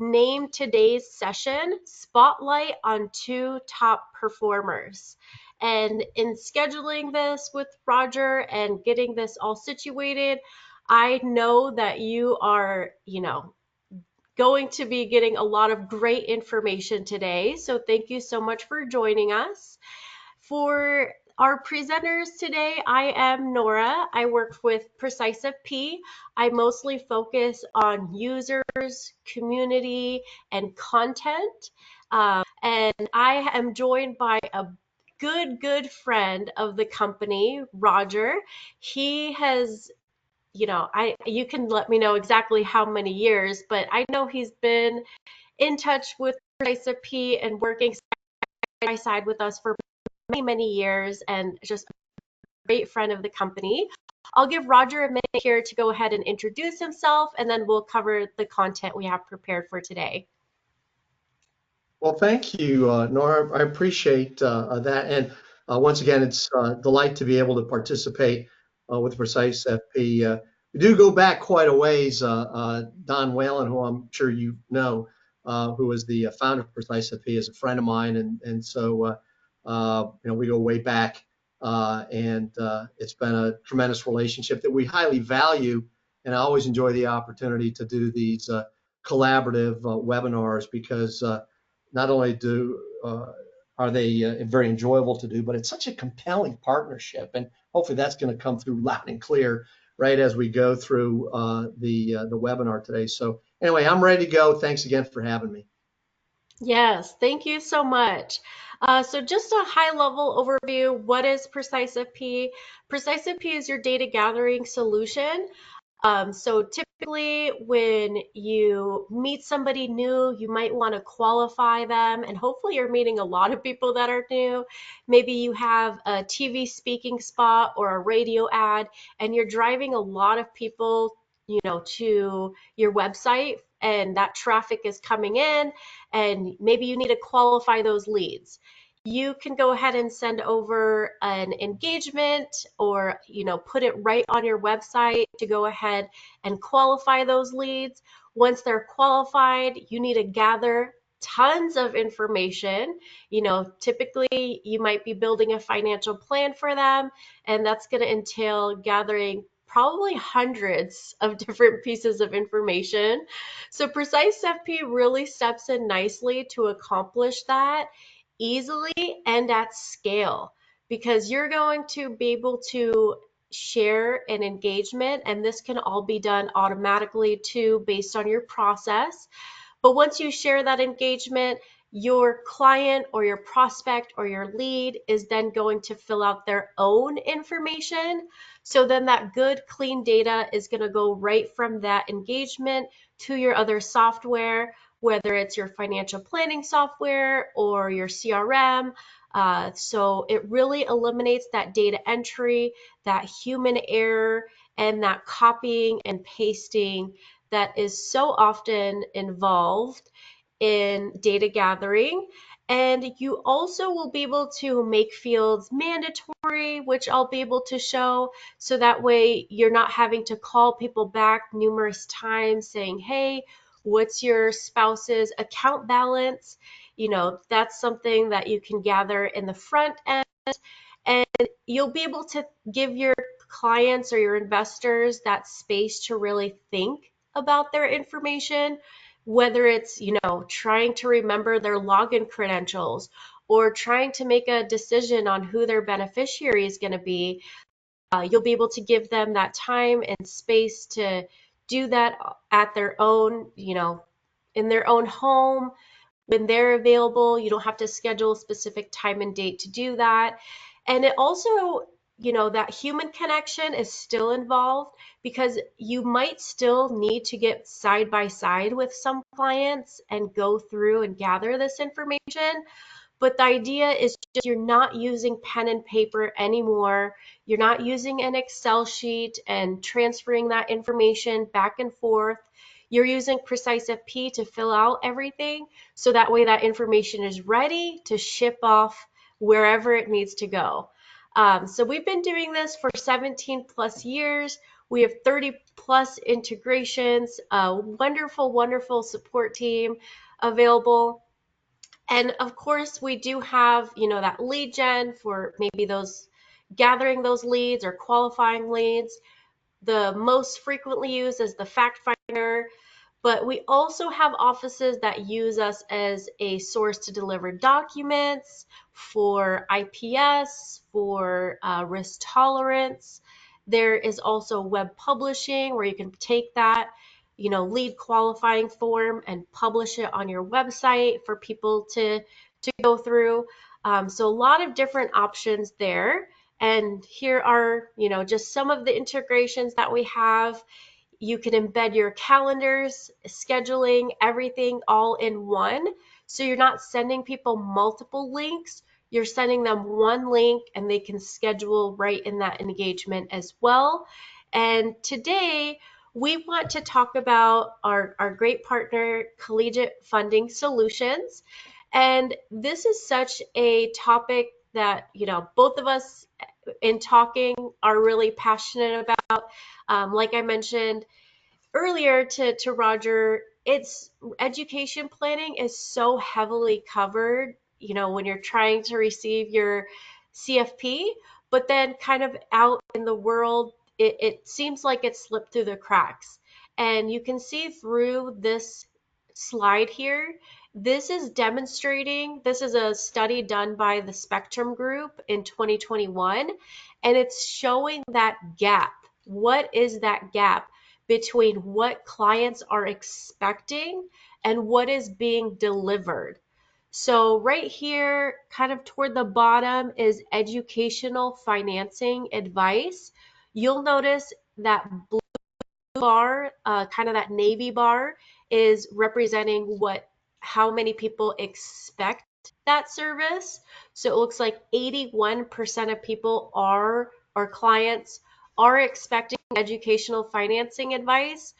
named today's session Spotlight on Two Top Performers. And in scheduling this with Roger and getting this all situated, I know that you are, going to be getting a lot of great information today. So thank you so much for joining us. For our presenters today, I am Nora. I work with PreciseFP. I mostly focus on users, community, and content. And I am joined by a good friend of the company, Roger. He has, you can let me know exactly how many years, but I know he's been in touch with PreciseFP and working side by side with us for many years, and just a great friend of the company. I'll give Roger a minute here to go ahead and introduce himself, and then we'll cover the content we have prepared for today. Well, thank you, Nora. I appreciate that. And once again, it's a delight to be able to participate with PreciseFP. We do go back quite a ways. Don Whalen, who I'm sure you know, who is the founder of PreciseFP, is a friend of mine. And so, we go way back. And it's been a tremendous relationship that we highly value. And I always enjoy the opportunity to do these collaborative webinars because not only are they very enjoyable to do, but it's such a compelling partnership, and hopefully that's going to come through loud and clear right as we go through the webinar today. So anyway, I'm ready to go. Thanks again for having me. Yes, thank you so much. So just a high-level overview, what is PreciseFP? PreciseFP is your data gathering solution. So typically when you meet somebody new, you might want to qualify them, and hopefully you're meeting a lot of people that are new. Maybe you have a TV speaking spot or a radio ad, and you're driving a lot of people, to your website, and that traffic is coming in, and maybe you need to qualify those leads. You can go ahead and send over an engagement or, put it right on your website to go ahead and qualify those leads. Once they're qualified, you need to gather tons of information. Typically you might be building a financial plan for them, and that's going to entail gathering probably hundreds of different pieces of information. So PreciseFP really steps in nicely to accomplish that easily and at scale, because you're going to be able to share an engagement, and this can all be done automatically too based on your process. But once you share that engagement, your client or your prospect or your lead is then going to fill out their own information. So then that good, clean data is going to go right from that engagement to your other software, whether it's your financial planning software or your CRM. So it really eliminates that data entry, that human error, and that copying and pasting that is so often involved in data gathering. And you also will be able to make fields mandatory, which I'll be able to show. So that way you're not having to call people back numerous times saying, hey, what's your spouse's account balance? That's something that you can gather in the front end. And you'll be able to give your clients or your investors that space to really think about their information, whether it's, trying to remember their login credentials or trying to make a decision on who their beneficiary is going to be. You'll be able to give them that time and space to do that at their own, in their own home when they're available. You don't have to schedule a specific time and date to do that. And it also, that human connection is still involved, because you might still need to get side by side with some clients and go through and gather this information. But the idea is just you're not using pen and paper anymore. You're not using an Excel sheet and transferring that information back and forth. You're using PreciseFP to fill out everything, so that way that information is ready to ship off wherever it needs to go. So we've been doing this for 17 plus years. We have 30 plus integrations, a wonderful, wonderful support team available. And of course, we do have, that lead gen for maybe those gathering those leads or qualifying leads. The most frequently used is the fact finder, but we also have offices that use us as a source to deliver documents for IPS, for risk tolerance. There is also web publishing where you can take that, lead qualifying form and publish it on your website for people to go through. So a lot of different options there. And here are, just some of the integrations that we have. You can embed your calendars, scheduling, everything all in one. So you're not sending people multiple links. You're sending them one link and they can schedule right in that engagement as well. And today we want to talk about our great partner, Collegiate Funding Solutions. And this is such a topic that, both of us in talking are really passionate about. Like I mentioned earlier to Roger, it's education planning is so heavily covered, when you're trying to receive your CFP, but then kind of out in the world, it seems like it slipped through the cracks. And you can see through this slide here, this is demonstrating, this is a study done by the Spectrum Group in 2021, and it's showing that gap. What is that gap between what clients are expecting and what is being delivered? So right here, kind of toward the bottom, is educational financing advice. You'll notice that blue bar, kind of that navy bar, is representing how many people expect that service. So it looks like 81% of people or clients are expecting educational financing advice.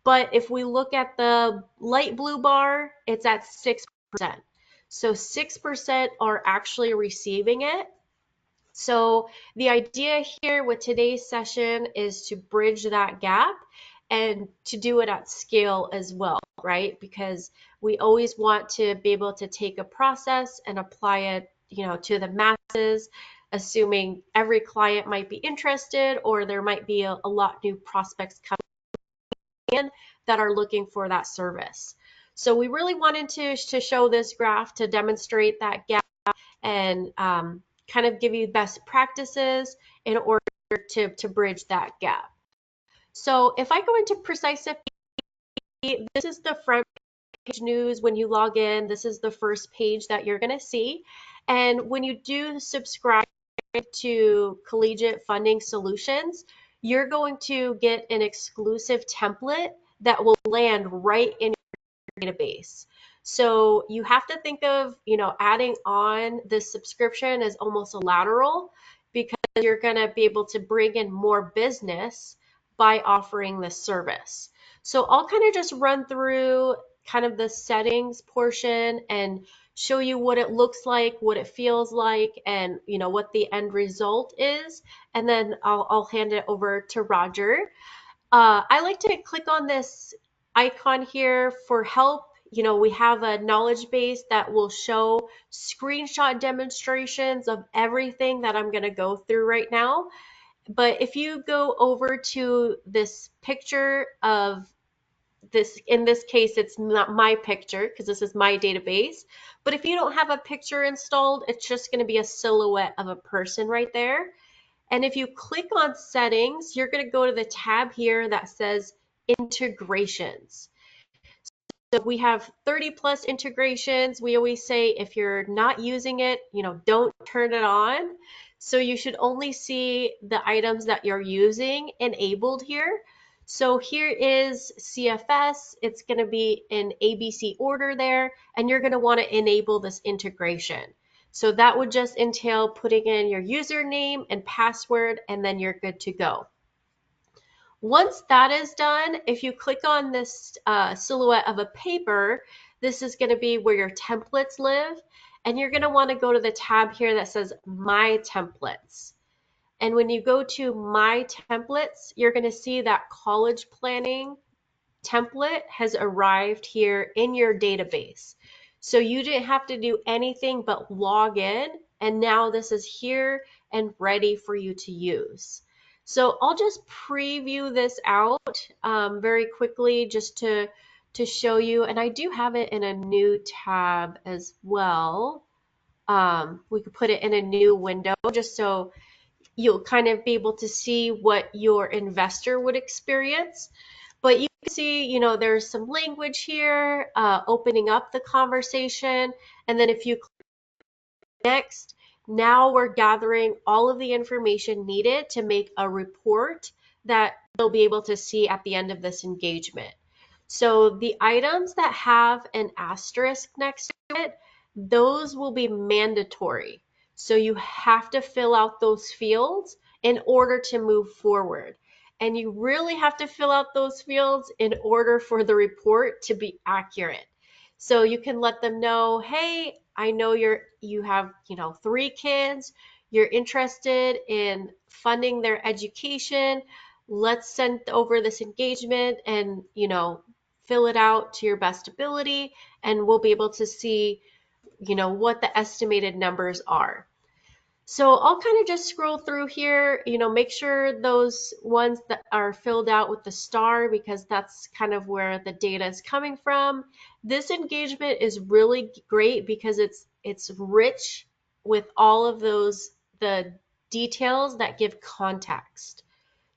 But if we look at the light blue bar, it's at 6%. So 6% are actually receiving it. So the idea here with today's session is to bridge that gap and to do it at scale as well, right? Because we always want to be able to take a process and apply it, to the masses, assuming every client might be interested or there might be a lot new prospects coming in that are looking for that service. So we really wanted to show this graph to demonstrate that gap and kind of give you best practices in order to bridge that gap. So if I go into PreciseFP, this is the front page news. When you log in, this is the first page that you're going to see. And when you do subscribe to Collegiate Funding Solutions, you're going to get an exclusive template that will land right in your database. So you have to think of, adding on this subscription as almost a lateral, because you're going to be able to bring in more business by offering this service. So I'll kind of just run through kind of the settings portion and show you what it looks like, what it feels like, and what the end result is. And then I'll hand it over to Roger. I like to click on this icon here for help. We have a knowledge base that will show screenshot demonstrations of everything that I'm going to go through right now. But if you go over to this picture of this, in this case, it's not my picture because this is my database. But if you don't have a picture installed, it's just going to be a silhouette of a person right there. And if you click on settings, you're going to go to the tab here that says integrations. So we have 30 plus integrations. We always say if you're not using it, don't turn it on. So you should only see the items that you're using enabled here. So here is CFS. It's going to be in ABC order there, and you're going to want to enable this integration. So that would just entail putting in your username and password, and then you're good to go. Once that is done, if you click on this silhouette of a paper, this is going to be where your templates live, and you're going to want to go to the tab here that says My Templates. And when you go to My Templates, you're going to see that college planning template has arrived here in your database. So you didn't have to do anything but log in, and now this is here and ready for you to use. So I'll just preview this out very quickly just to show you, and I do have it in a new tab as well. We could put it in a new window just so you'll kind of be able to see what your investor would experience. But you can see, there's some language here, opening up the conversation. And then if you click next, now we're gathering all of the information needed to make a report that they'll be able to see at the end of this engagement. So the items that have an asterisk next to it, those will be mandatory. So you have to fill out those fields in order to move forward. And you really have to fill out those fields in order for the report to be accurate. So you can let them know, hey, I know you have, 3 kids, you're interested in funding their education. Let's send over this engagement and, fill it out to your best ability, and we'll be able to see, what the estimated numbers are. So I'll kind of just scroll through here, make sure those ones that are filled out with the star, because that's kind of where the data is coming from. This engagement is really great because it's rich with all of the details that give context.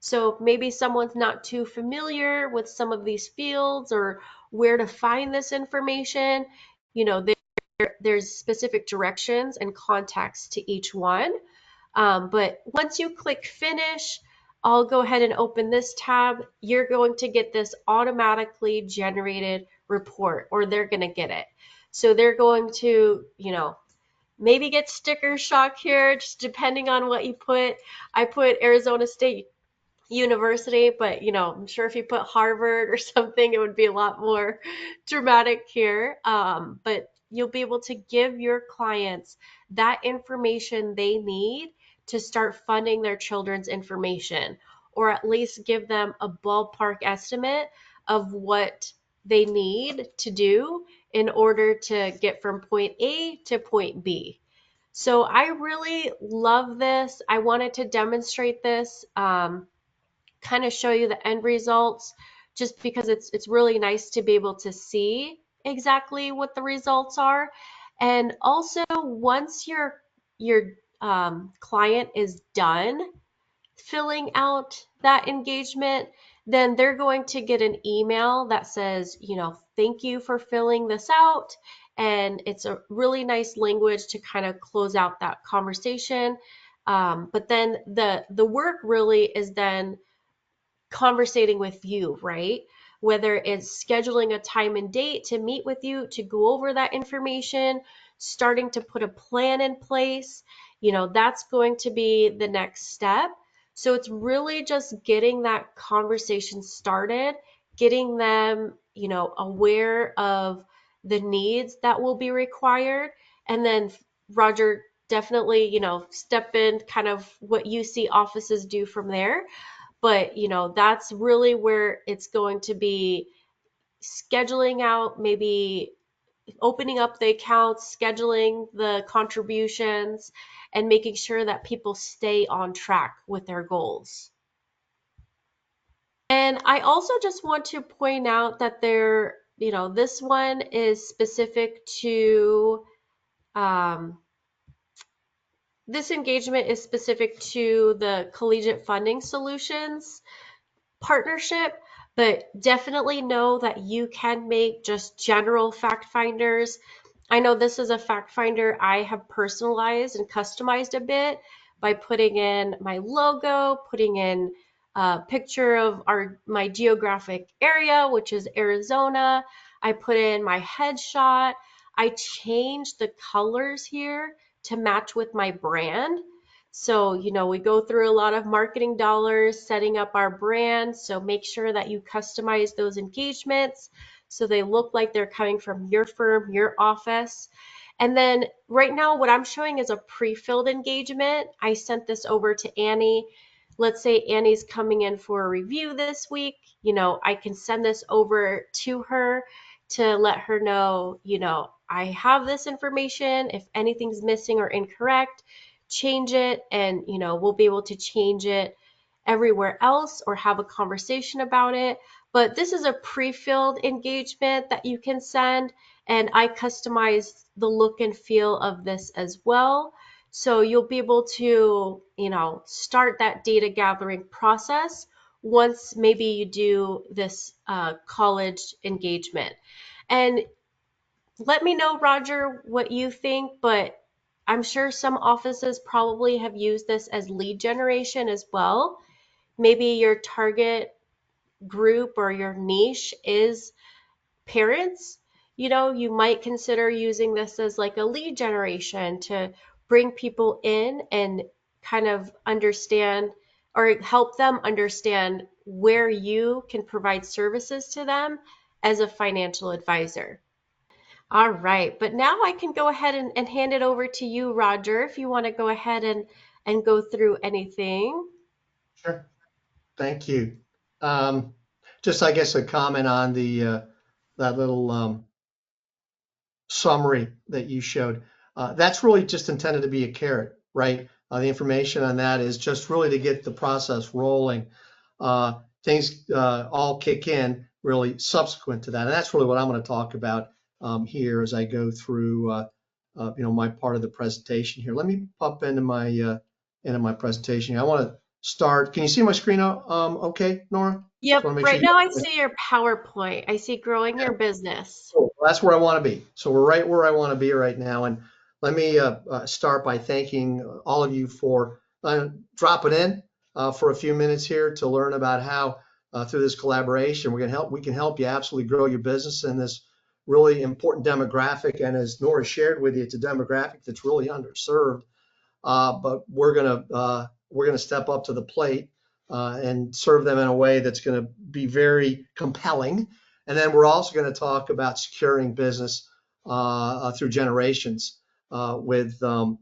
So maybe someone's not too familiar with some of these fields or where to find this information. There's specific directions and context to each one. But once you click finish, I'll go ahead and open this tab. You're going to get this automatically generated report, or they're going to get it. So they're going to, maybe get sticker shock here, just depending on what you put. I put Arizona State University, but I'm sure if you put Harvard or something, it would be a lot more dramatic here. But you'll be able to give your clients that information they need to start funding their children's information, or at least give them a ballpark estimate of what they need to do in order to get from point A to point B. So I really love this. I wanted to demonstrate this. Kind of show you the end results, just because it's really nice to be able to see exactly what the results are. And also, once your client is done filling out that engagement, then they're going to get an email that says, thank you for filling this out. And it's a really nice language to kind of close out that conversation. But then the work really is then conversating with you, right? Whether it's scheduling a time and date to meet with you to go over that information, starting to put a plan in place, that's going to be the next step. So it's really just getting that conversation started, getting them, aware of the needs that will be required. And then, Roger, definitely, step in kind of what you see offices do from there. But, that's really where it's going to be scheduling out, maybe opening up the accounts, scheduling the contributions, and making sure that people stay on track with their goals. And I also just want to point out that this one is specific to, this engagement is specific to the Collegiate Funding Solutions partnership, but definitely know that you can make just general fact finders. I know this is a fact finder I have personalized and customized a bit by putting in my logo, putting in a picture of my geographic area, which is Arizona. I put in my headshot. I changed the colors here to match with my brand. So, we go through a lot of marketing dollars setting up our brand. So make sure that you customize those engagements so they look like they're coming from your firm, your office. And then right now, what I'm showing is a pre-filled engagement. I sent this over to Annie. Let's say Annie's coming in for a review this week. I can send this over to her to let her know, I have this information. If anything's missing or incorrect, change it, and, we'll be able to change it everywhere else or have a conversation about it. But this is a pre-filled engagement that you can send, and I customize the look and feel of this as well. So you'll be able to, start that data gathering process once maybe you do this college engagement. And let me know, Roger, what you think, but I'm sure some offices probably have used this as lead generation as well. Maybe your target group or your niche is parents. You might consider using this as like a lead generation to bring people in and kind of understand or help them understand where you can provide services to them as a financial advisor. All right, but now I can go ahead and hand it over to you, Roger, if you want to go ahead and go through anything. Sure. Thank you. Um, just, I guess, a comment on the that little summary that you showed. That's really just intended to be a carrot, right? The information on that is just really to get the process rolling. Things all kick in really subsequent to that, and that's really what I'm going to talk about here as I go through, my part of the presentation here. Let me pop into my presentation. I want to start. Can you see my screen? Okay, Nora. Just Yep, want to make sure right you. now I see your PowerPoint. I see growing your business. Cool. Well, that's where I want to be. So we're right where I want to be right now. And let me start by thanking all of you for dropping in for a few minutes here to learn about how through this collaboration we can help you absolutely grow your business in this really important demographic. And as Nora shared with you, it's a demographic that's really underserved. But we're gonna step up to the plate and serve them in a way that's going to be very compelling. And then we're also going to talk about securing business through generations with a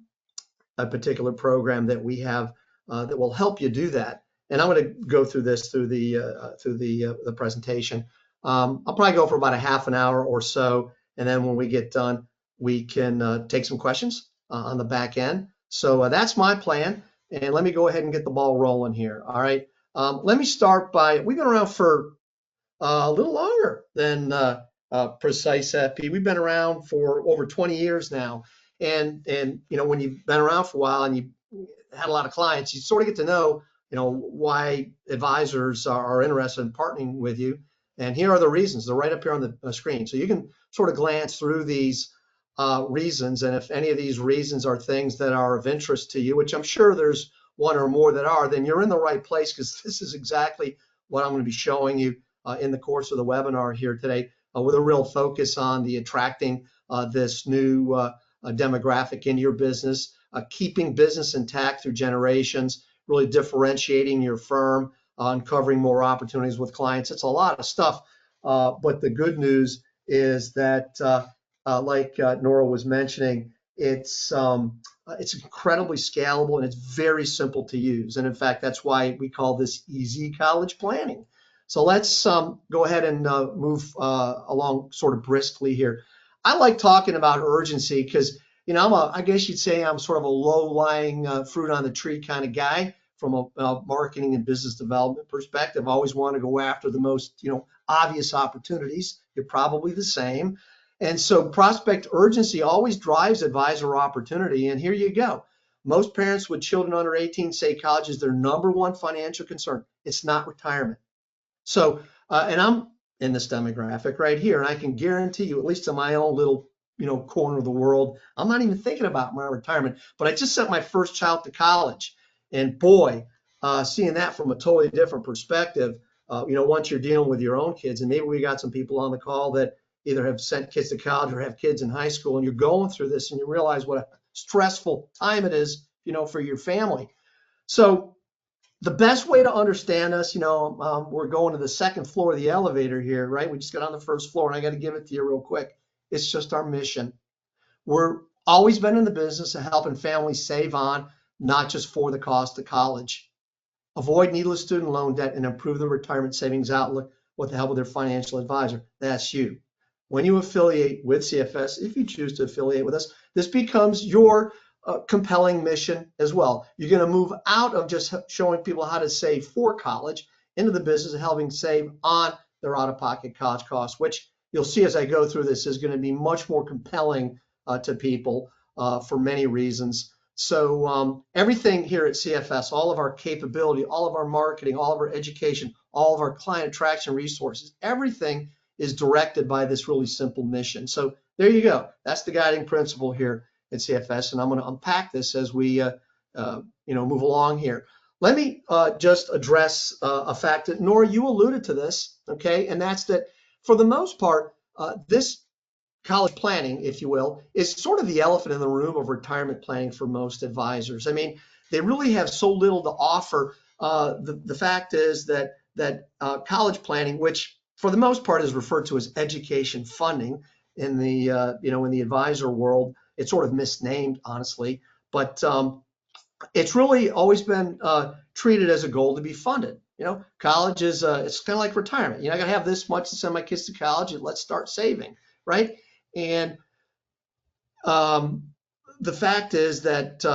particular program that we have that will help you do that. And I'm going to go through this through the presentation. I'll probably go for about a half an hour or so, and then when we get done, we can take some questions on the back end. So that's my plan, and let me go ahead and get the ball rolling here. All right. Let me start by we've been around for a little longer than PreciseFP. We've been around for over 20 years now, and when you've been around for a while and you had a lot of clients, you sort of get to know why advisors are interested in partnering with you. And here are the reasons. They're right up here on the screen, so you can sort of glance through these reasons, and if any of these reasons are things that are of interest to you, which I'm sure there's one or more that are, then you're in the right place because this is exactly what I'm going to be showing you in the course of the webinar here today, with a real focus on the attracting this new demographic into your business, keeping business intact through generations, really differentiating your firm, uncovering more opportunities with clients. It's a lot of stuff, but the good news is that, like Nora was mentioning, it's incredibly scalable and it's very simple to use. And in fact, that's why we call this easy college planning. So let's go ahead and move along sort of briskly here. I like talking about urgency because, I guess you'd say I'm sort of a low-lying fruit on the tree kind of guy from a marketing and business development perspective. I always want to go after the most, obvious opportunities. You're probably the same. And so prospect urgency always drives advisor opportunity. And here you go. Most parents with children under 18 say college is their number one financial concern. It's not retirement. So, and I'm in this demographic right here, and I can guarantee you, at least in my own little, corner of the world, I'm not even thinking about my retirement. But I just sent my first child to college, and boy, seeing that from a totally different perspective, once you're dealing with your own kids, and maybe we got some people on the call that either have sent kids to college or have kids in high school, and you're going through this, and you realize what a stressful time it is, for your family. So the best way to understand us, we're going to the second floor of the elevator here, right? We just got on the first floor, and I got to give it to you real quick. It's just our mission. We're always been in the business of helping families save on, not just for the cost of college. Avoid needless student loan debt and improve their retirement savings outlook with the help of their financial advisor. That's you. When you affiliate with CFS, if you choose to affiliate with us, this becomes your compelling mission as well. You're going to move out of just showing people how to save for college into the business of helping save on their out-of-pocket college costs, which you'll see as I go through this is going to be much more compelling to people for many reasons. So everything here at CFS, all of our capability, all of our marketing, all of our education, all of our client attraction resources, everything is directed by this really simple mission. So there you go. That's the guiding principle here at CFS, and I'm going to unpack this as we move along here. Let me just address a fact that, Nora, you alluded to this, okay, and that's that for the most part, this college planning, if you will, is sort of the elephant in the room of retirement planning for most advisors. I mean, they really have so little to offer. The fact is that college planning, which for the most part is referred to as education funding in the in the advisor world, it's sort of misnamed, honestly, but it's really always been treated as a goal to be funded. College is it's kind of like retirement. I got to have this much to send my kids to college, and let's start saving, right? And the fact is that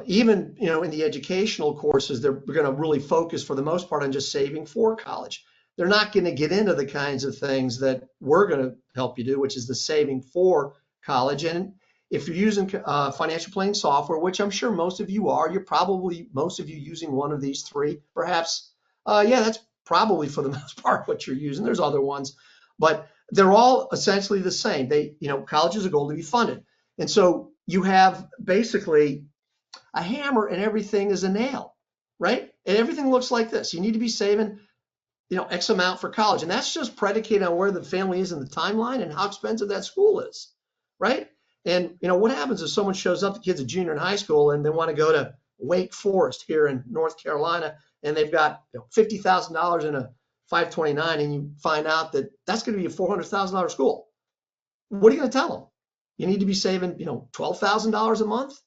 even in the educational courses, they're going to really focus for the most part on just saving for college. They're not going to get into the kinds of things that we're going to help you do, which is the saving for college. And if you're using financial planning software, which I'm sure most of you are, you're probably most of you using one of these three, perhaps. Yeah, that's probably for the most part what you're using. There's other ones, but they're all essentially the same. College is a goal to be funded. And so you have basically a hammer and everything is a nail, right? And everything looks like this. You need to be saving, X amount for college. And that's just predicated on where the family is in the timeline and how expensive that school is, right? And, what happens if someone shows up, the kid's a junior in high school and they want to go to Wake Forest here in North Carolina, and they've got $50,000 in a 529, and you find out that that's going to be a $400,000 school. What are you going to tell them? You need to be saving, $12,000 a month,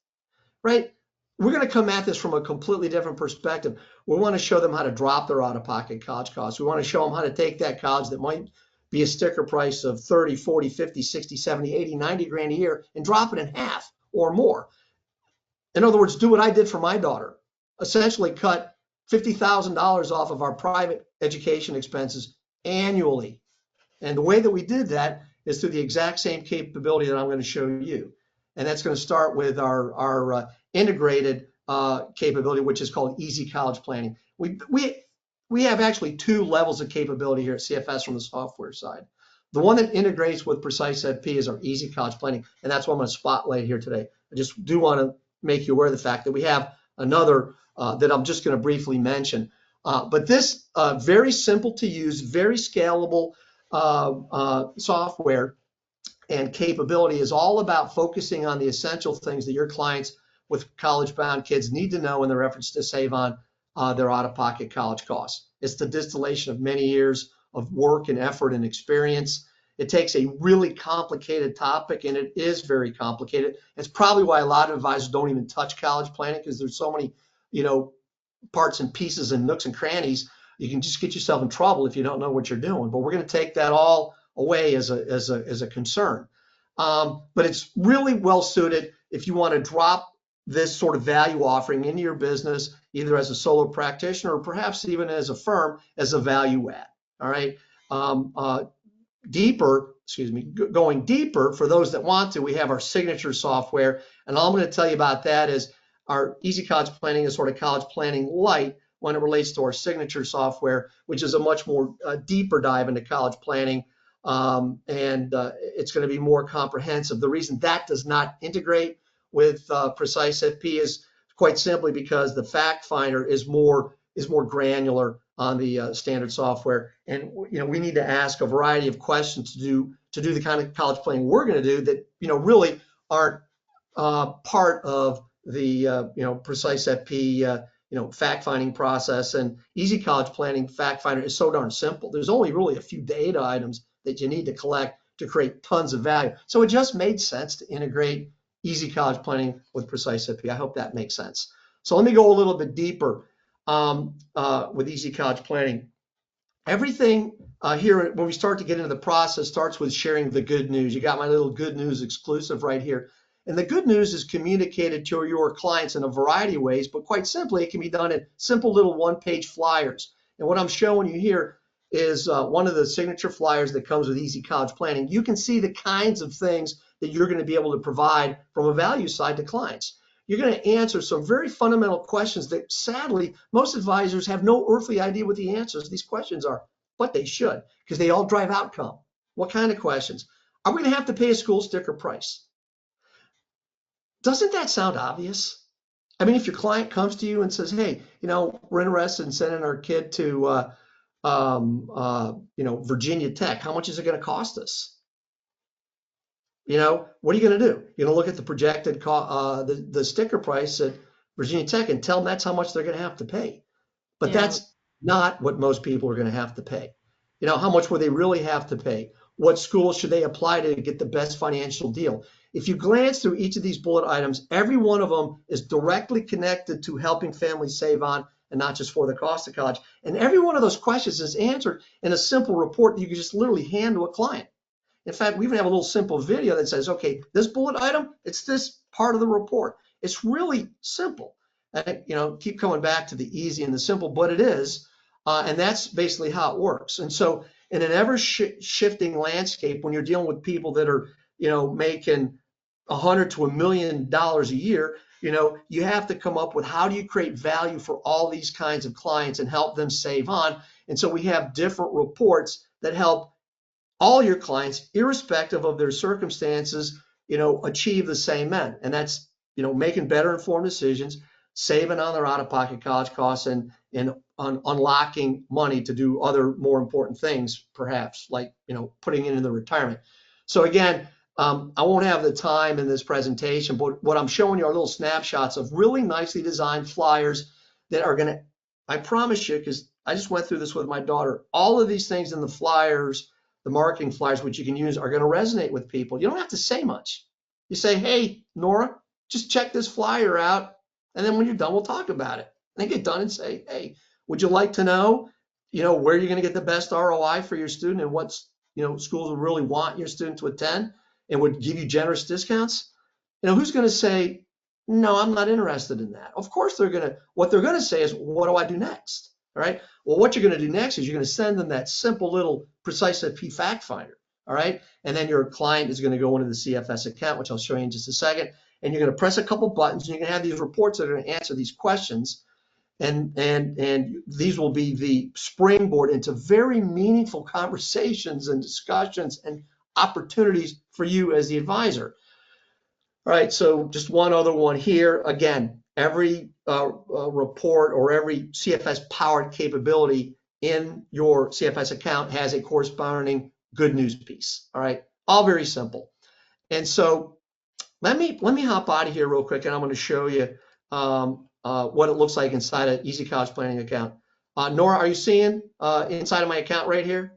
right? We're going to come at this from a completely different perspective. We want to show them how to drop their out-of-pocket college costs. We want to show them how to take that college that might be a sticker price of 30, 40, 50, 60, 70, 80, 90 grand a year and drop it in half or more. In other words, do what I did for my daughter. Essentially cut $50,000 off of our private education expenses annually. And the way that we did that is through the exact same capability that I'm going to show you. And that's going to start with our integrated capability, which is called Easy College Planning. We have actually two levels of capability here at CFS from the software side. The one that integrates with PreciseFP is our Easy College Planning, and that's what I'm going to spotlight here today. I just do want to make you aware of the fact that we have another that I'm just going to briefly mention. But this very simple to use, very scalable software and capability is all about focusing on the essential things that your clients with college-bound kids need to know in their efforts to save on their out-of-pocket college costs. It's the distillation of many years of work and effort and experience. It takes a really complicated topic, and it is very complicated. It's probably why a lot of advisors don't even touch college planning, because there's so many, parts and pieces and nooks and crannies. You can just get yourself in trouble if you don't know what you're doing. But we're going to take that all away as a concern. But it's really well suited if you want to drop this sort of value offering into your business, either as a solo practitioner or perhaps even as a firm as a value add. All right. Going deeper for those that want to, we have our signature software. And all I'm going to tell you about that is our Easy College Planning is sort of college planning light when it relates to our signature software, which is a much more deeper dive into college planning. It's going to be more comprehensive. The reason that does not integrate with PreciseFP is quite simply because the fact finder is more granular on the standard software, and we need to ask a variety of questions to do the kind of college planning we're going to do that really aren't part of the PreciseFP fact finding process. And Easy College Planning fact finder is so darn simple. There's only really a few data items that you need to collect to create tons of value. So it just made sense to integrate Easy College Planning with PreciseFP. I hope that makes sense. So let me go a little bit deeper with Easy College Planning. Everything here, when we start to get into the process, starts with sharing the good news. You got my little good news exclusive right here. And the good news is communicated to your clients in a variety of ways, but quite simply, it can be done in simple little one-page flyers. And what I'm showing you here is one of the signature flyers that comes with Easy College Planning. You can see the kinds of things that you're going to be able to provide from a value side to clients. You're going to answer some very fundamental questions that sadly most advisors have no earthly idea what the answers to these questions are, but they should, because they all drive outcome. What kind of questions? Are we going to have to pay a school sticker price? Doesn't that sound obvious? I mean, if your client comes to you and says, hey, we're interested in sending our kid to Virginia Tech, how much is it going to cost us? What are you going to do? You're going to look at the projected the sticker price at Virginia Tech and tell them that's how much they're going to have to pay. But Yeah. that's not what most people are going to have to pay. How much will they really have to pay? What school should they apply to get the best financial deal? If you glance through each of these bullet items, every one of them is directly connected to helping families save on and not just for the cost of college. And every one of those questions is answered in a simple report that you can just literally hand to a client. In fact, we even have a little simple video that says, okay, this bullet item, it's this part of the report. It's really simple. Keep coming back to the easy and the simple, but it is. And that's basically how it works. And so in an ever shifting landscape, when you're dealing with people that are, making $100 to $1 million a year, you have to come up with how do you create value for all these kinds of clients and help them save on. And so we have different reports that help all your clients, irrespective of their circumstances, achieve the same end. And that's, making better informed decisions, saving on their out-of-pocket college costs, and unlocking money to do other more important things, perhaps like, putting it into retirement. So again, I won't have the time in this presentation, but what I'm showing you are little snapshots of really nicely designed flyers that are going to, I promise you, because I just went through this with my daughter, all of these things in the flyers, the marketing flyers, which you can use, are going to resonate with people. You don't have to say much. You say, hey, Nora, just check this flyer out. And then when you're done, we'll talk about it. And they get done and say, hey, would you like to know, where you're going to get the best ROI for your student and what, schools would really want your student to attend and would give you generous discounts? Who's going to say, no, I'm not interested in that? Of course what they're going to say is, what do I do next? All right. Well, what you're going to do next is you're going to send them that simple little PreciseFP fact finder. All right. And then your client is going to go into the CFS account, which I'll show you in just a second. And you're going to press a couple buttons and you're going to have these reports that are going to answer these questions. And these will be the springboard into very meaningful conversations and discussions and opportunities for you as the advisor. All right, so just one other one here. Again, every report or every CFS powered capability in your CFS account has a corresponding good news piece. All right, all very simple. And so let me hop out of here real quick, and I'm going to show you what it looks like inside an Easy College Planning account. Nora, are you seeing inside of my account right here?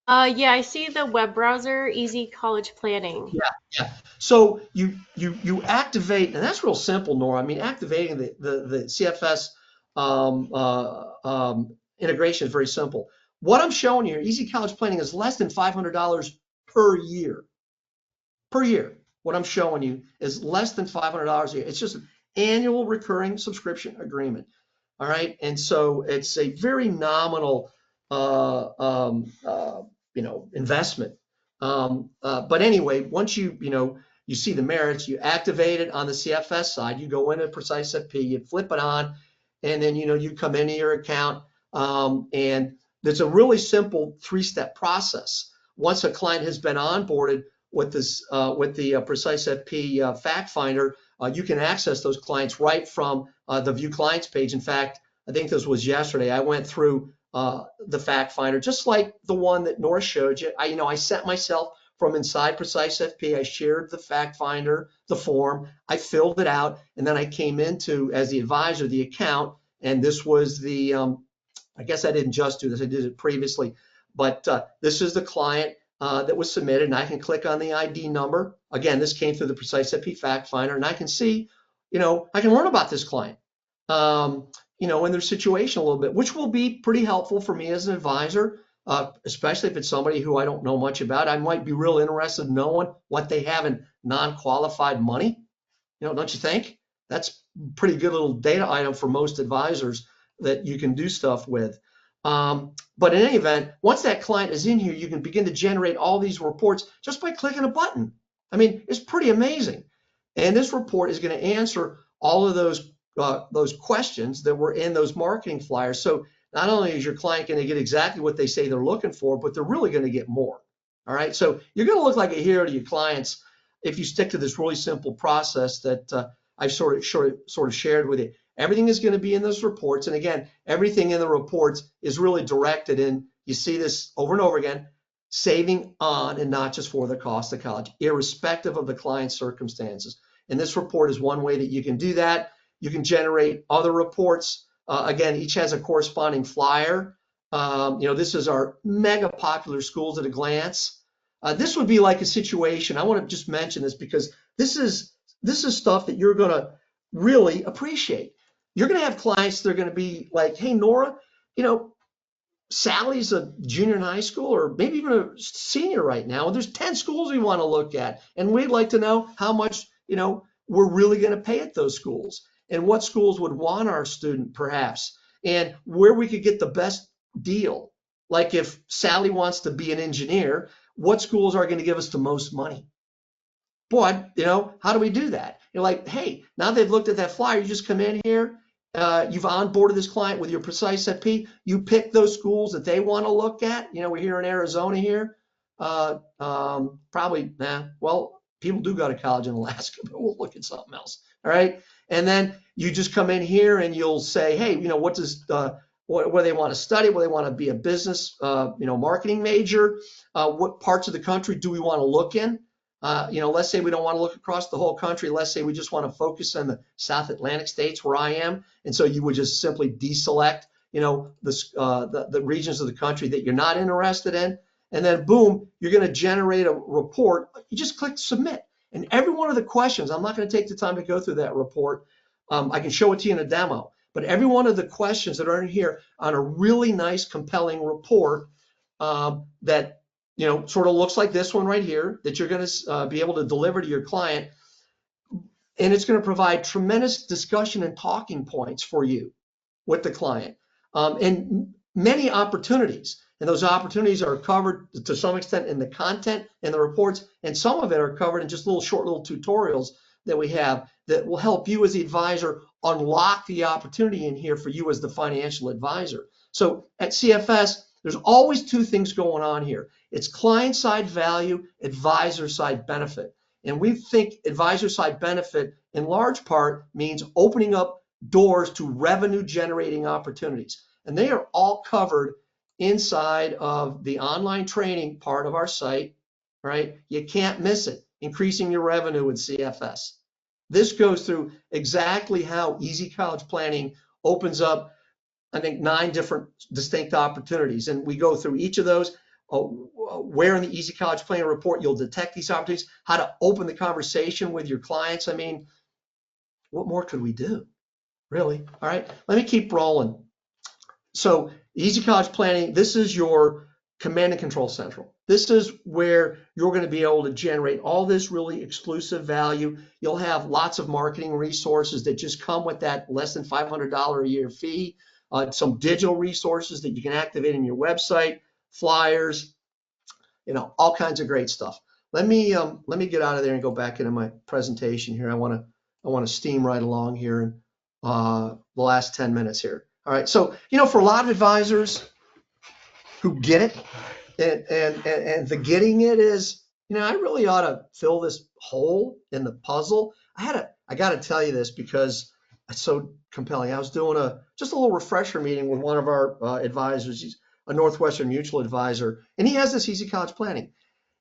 Yeah, I see the web browser, Easy College Planning. Yeah. So you activate, and that's real simple, Nora. I mean, activating the CFS integration is very simple. What I'm showing you, Easy College Planning, is less than $500 per year. Per year. What I'm showing you is less than $500 a year. It's just an annual recurring subscription agreement. All right, and so it's a very nominal, investment. But anyway, once you see the merits, you activate it on the CFS side. You go into PreciseFP, you flip it on, and then you come into your account, and it's a really simple three-step process. Once a client has been onboarded with this with the PreciseFP fact finder, you can access those clients right from the View Clients page. In fact, I think this was yesterday. I went through the fact finder, just like the one that Nora showed you. I sent myself from inside PreciseFP. I shared the fact finder, the form. I filled it out, and then I came into, as the advisor, the account. And this was the, I guess I didn't just do this. I did it previously, but this is the client. that was submitted, and I can click on the ID number. Again, this came through the PreciseFP Fact Finder, and I can see, I can learn about this client, and their situation a little bit, which will be pretty helpful for me as an advisor, especially if it's somebody who I don't know much about. I might be real interested in knowing what they have in non-qualified money. Don't you think? That's a pretty good little data item for most advisors that you can do stuff with. But in any event, once that client is in here, you can begin to generate all these reports just by clicking a button. I mean, it's pretty amazing. And this report is going to answer all of those questions that were in those marketing flyers. So not only is your client going to get exactly what they say they're looking for, but they're really going to get more. All right. So you're going to look like a hero to your clients if you stick to this really simple process that I've sort of shared with you. Everything is going to be in those reports. And again, everything in the reports is really directed in, you see this over and over again, saving on and not just for the cost of college, irrespective of the client's circumstances. And this report is one way that you can do that. You can generate other reports. Again, each has a corresponding flyer. This is our mega popular schools at a glance. This would be like a situation. I want to just mention this because this is stuff that you're going to really appreciate. You're going to have clients that are going to be like, hey, Nora, Sally's a junior in high school or maybe even a senior right now. There's 10 schools we want to look at. And we'd like to know how much, we're really going to pay at those schools and what schools would want our student perhaps and where we could get the best deal. Like if Sally wants to be an engineer, what schools are going to give us the most money? But, how do we do that? You're like, hey, now they've looked at that flyer, you just come in here, you've onboarded this client with your PreciseFP, you pick those schools that they want to look at. We're here in Arizona here. Probably, well, people do go to college in Alaska, but we'll look at something else. All right. And then you just come in here and you'll say, hey, what does, what do they want to study? What do they want to be a business, marketing major? What parts of the country do we want to look in? Let's say we don't want to look across the whole country. Let's say we just want to focus on the South Atlantic states where I am. And so you would just simply deselect, the regions of the country that you're not interested in. And then boom, you're going to generate a report. You just click submit. And every one of the questions, I'm not going to take the time to go through that report. I can show it to you in a demo. But every one of the questions that are in here on a really nice, compelling report that sort of looks like this one right here that you're going to be able to deliver to your client. And it's going to provide tremendous discussion and talking points for you with the client and many opportunities. And those opportunities are covered to some extent in the content and the reports. And some of it are covered in just short little tutorials that we have that will help you as the advisor unlock the opportunity in here for you as the financial advisor. So at CFS, there's always two things going on here. It's client side value, advisor side benefit. And we think advisor side benefit in large part means opening up doors to revenue generating opportunities. And they are all covered inside of the online training part of our site, right? You can't miss it. Increasing your revenue with CFS. This goes through exactly how Easy College Planning opens up, I think, 9 different distinct opportunities. And we go through each of those, where in the Easy College Planning report you'll detect these opportunities, how to open the conversation with your clients. I mean, what more could we do, really? All right, let me keep rolling. So Easy College Planning, this is your command and control central. This is where you're going to be able to generate all this really exclusive value. You'll have lots of marketing resources that just come with that less than $500 a year fee. Some digital resources that you can activate in your website, flyers, all kinds of great stuff. Let me get out of there and go back into my presentation here. I want to steam right along here in the last 10 minutes here. All right. So, for a lot of advisors who get it, and the getting it is, I really ought to fill this hole in the puzzle. I got to tell you this because it's so compelling. I was doing just a little refresher meeting with one of our advisors. He's a Northwestern Mutual advisor, and he has this Easy College Planning.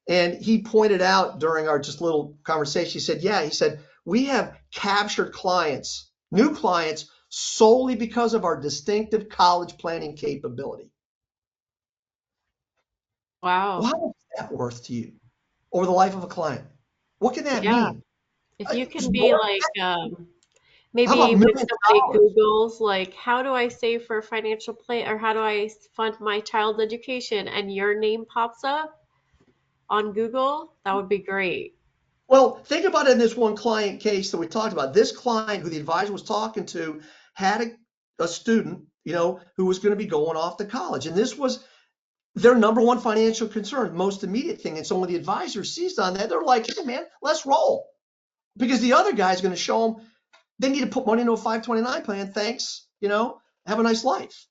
And he pointed out during our just little conversation, he said, we have captured clients, new clients, solely because of our distinctive college planning capability. Wow. Wow. net worth to you over the life of a client? What can that Yeah. mean? If you It's can be more. like, How maybe about when millions of somebody dollars? Googles, like, how do I save for a financial plan or how do I fund my child's education? And your name pops up on Google, that would be great. Well, think about it in this one client case that we talked about. This client who the advisor was talking to had a student, who was going to be going off to college. And this was their number one financial concern, most immediate thing. And so when the advisor seized on that, they're like, hey, man, let's roll. Because the other guy's going to show them they need to put money into a 529 plan. Thanks. Have a nice life.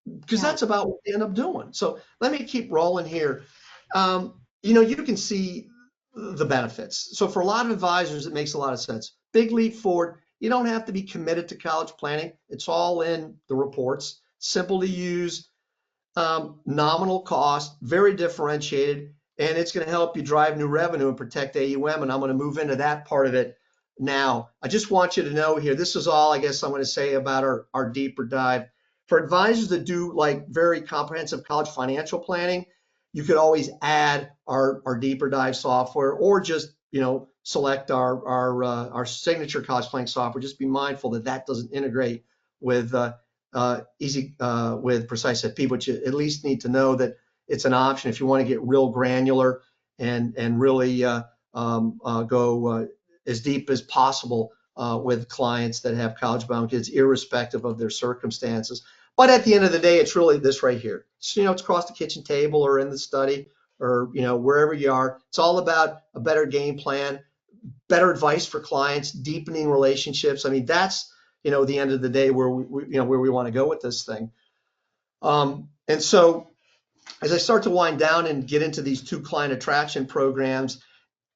Because Yeah. that's about what they end up doing. So let me keep rolling here. You can see the benefits. So for a lot of advisors, it makes a lot of sense. Big leap forward. You don't have to be committed to college planning. It's all in the reports. Simple to use, nominal cost, very differentiated, and it's going to help you drive new revenue and protect AUM. And I'm going to move into that part of it now. I just want you to know here, this is all I guess I'm going to say about our deeper dive. For advisors that do like very comprehensive college financial planning, you could always add our deeper dive software or just, select our signature college planning software. Just be mindful that that doesn't integrate with with PreciseFP, but you at least need to know that it's an option if you want to get real granular and really go as deep as possible with clients that have college-bound kids, irrespective of their circumstances. But at the end of the day, it's really this right here. So, it's across the kitchen table or in the study or wherever you are. It's all about a better game plan, better advice for clients, deepening relationships. I mean, that's the end of the day where we want to go with this thing. And so as I start to wind down and get into these two client attraction programs,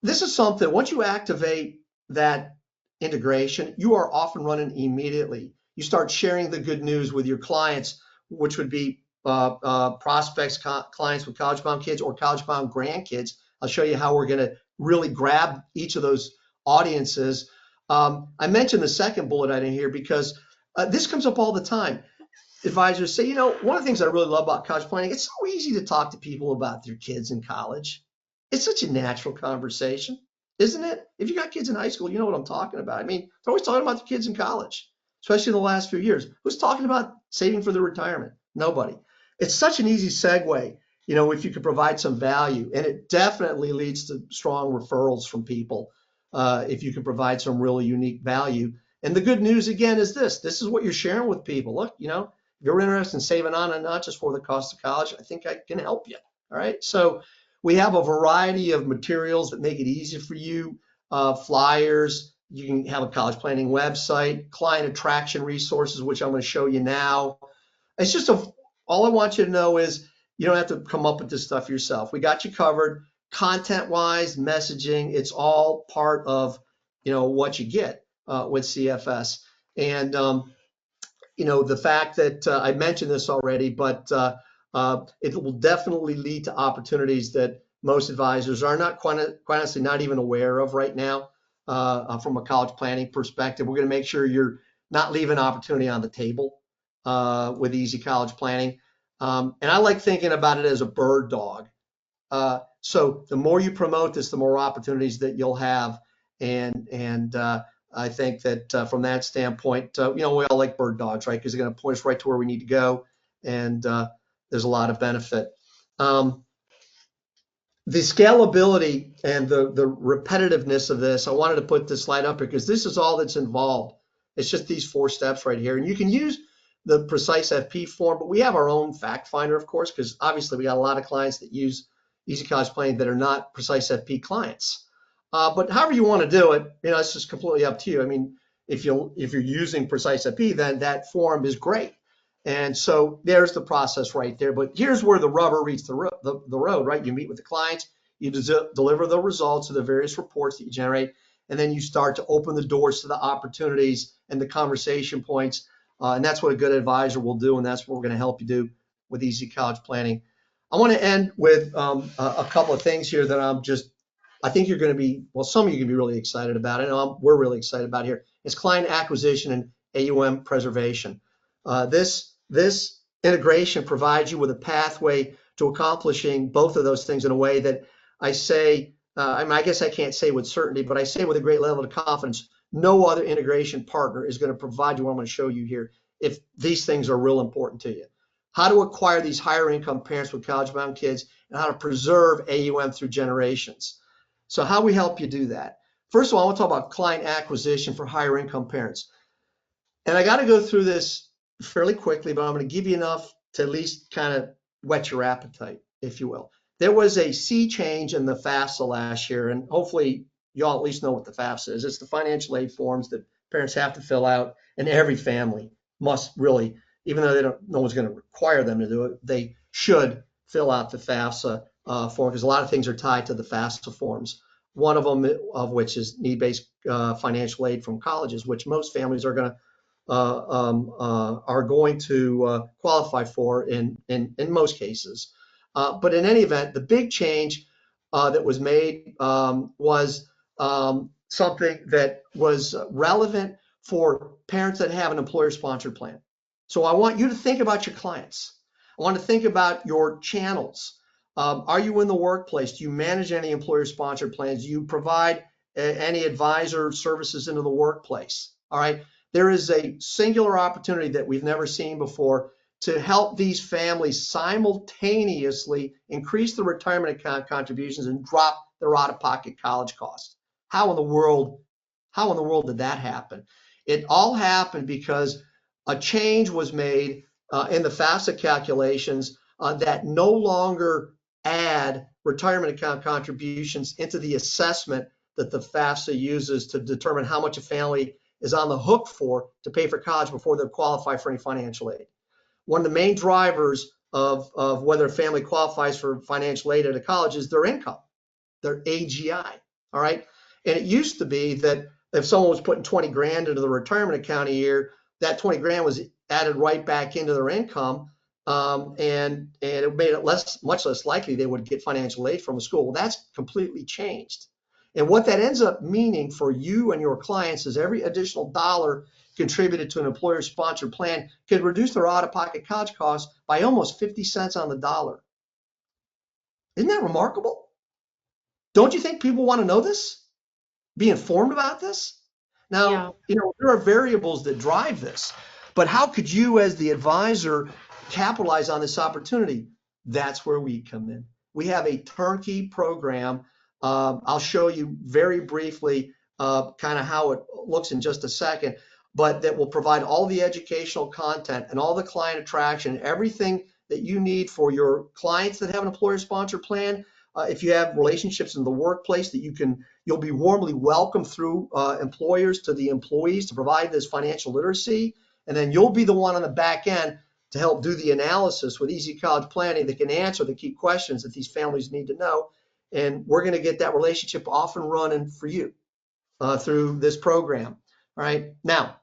this is something, once you activate that integration, you are off and running immediately. You start sharing the good news with your clients, which would be prospects, clients with college-bound kids or college-bound grandkids. I'll show you how we're going to really grab each of those audiences. I mentioned the second bullet item here because this comes up all the time. Advisors say, one of the things I really love about college planning, it's so easy to talk to people about their kids in college. It's such a natural conversation, isn't it? If you got kids in high school, you know what I'm talking about. I mean, they're always talking about the kids in college, especially in the last few years. Who's talking about saving for their retirement? Nobody. It's such an easy segue, if you could provide some value. And it definitely leads to strong referrals from people if you can provide some really unique value. And the good news, again, is this is what you're sharing with people. Look, if you're interested in saving on and not just for the cost of college, I think I can help you. All right. So we have a variety of materials that make it easy for you. Flyers, you can have a college planning website, client attraction resources, which I'm going to show you now. It's just all I want you to know is you don't have to come up with this stuff yourself. We got you covered. Content wise, messaging, it's all part of what you get with CFS. And the fact that I mentioned this already, but it will definitely lead to opportunities that most advisors are not quite honestly not even aware of right now from a college planning perspective. We're going to make sure you're not leaving opportunity on the table with easy college planning. And I like thinking about it as a bird dog. So the more you promote this, the more opportunities that you'll have. And I think that from that standpoint, we all like bird dogs, right? Because they're going to point us right to where we need to go. And there's a lot of benefit. The scalability and the repetitiveness of this, I wanted to put this slide up here because this is all that's involved. It's just these 4 steps right here. And you can use the PreciseFP form, but we have our own fact finder, of course, because obviously we got a lot of clients that use Easy College Planning that are not PreciseFP clients. But however you want to do it, it's just completely up to you. I mean, if you're using PreciseFP, then that form is great. And so there's the process right there. But here's where the rubber meets the road, right? You meet with the clients, you deliver the results of the various reports that you generate, and then you start to open the doors to the opportunities and the conversation points. And that's what a good advisor will do, and that's what we're going to help you do with Easy College Planning. I want to end with a couple of things here that I think you're going to be, well, some of you can be really excited about. I know we're really excited about here. It's client acquisition and AUM preservation. This integration provides you with a pathway to accomplishing both of those things in a way that I say, I mean, I guess I can't say with certainty, but I say with a great level of confidence, no other integration partner is going to provide you what I'm going to show you here if these things are real important to you. How to acquire these higher income parents with college-bound kids and how to preserve AUM through generations. So how we help you do that? First of all, I want to talk about client acquisition for higher income parents. And I got to go through this fairly quickly, but I'm going to give you enough to at least kind of whet your appetite, if you will. There was a sea change in the FAFSA last year, and hopefully you all at least know what the FAFSA is. It's the financial aid forms that parents have to fill out, and every family must really, even though no one's going to require them to do it, they should fill out the FAFSA form because a lot of things are tied to the FAFSA forms. One of them, of which is need-based financial aid from colleges, which most families are going to qualify for in most cases. But in any event, the big change that was made was something that was relevant for parents that have an employer-sponsored plan. So I want you to think about your clients. I want to think about your channels. Are you in the workplace? Do you manage any employer-sponsored plans? Do you provide any advisor services into the workplace? All right. There is a singular opportunity that we've never seen before to help these families simultaneously increase the retirement account contributions and drop their out-of-pocket college costs. How in the world did that happen? It all happened because a change was made in the FAFSA calculations that no longer add retirement account contributions into the assessment that the FAFSA uses to determine how much a family is on the hook for to pay for college before they qualify for any financial aid. One of the main drivers of whether a family qualifies for financial aid at a college is their income, their AGI. All right. And it used to be that if someone was putting 20 grand into the retirement account a year, that 20 grand was added right back into their income. And it made it much less likely they would get financial aid from a school. Well, that's completely changed. And what that ends up meaning for you and your clients is every additional dollar contributed to an employer-sponsored plan could reduce their out-of-pocket college costs by almost 50 cents on the dollar. Isn't that remarkable? Don't you think people want to know this? Be informed about this? Yeah. Now, there are variables that drive this, but how could you as the advisor capitalize on this opportunity? That's where we come in. We have a turnkey program. I'll show you very briefly kind of how it looks in just a second, but that will provide all the educational content and all the client attraction, everything that you need for your clients that have an employer-sponsored plan. If you have relationships in the workplace that you'll be warmly welcomed through employers to the employees to provide this financial literacy. And then you'll be the one on the back end to help do the analysis with easy college planning that can answer the key questions that these families need to know. And we're going to get that relationship off and running for you through this program. All right. Now,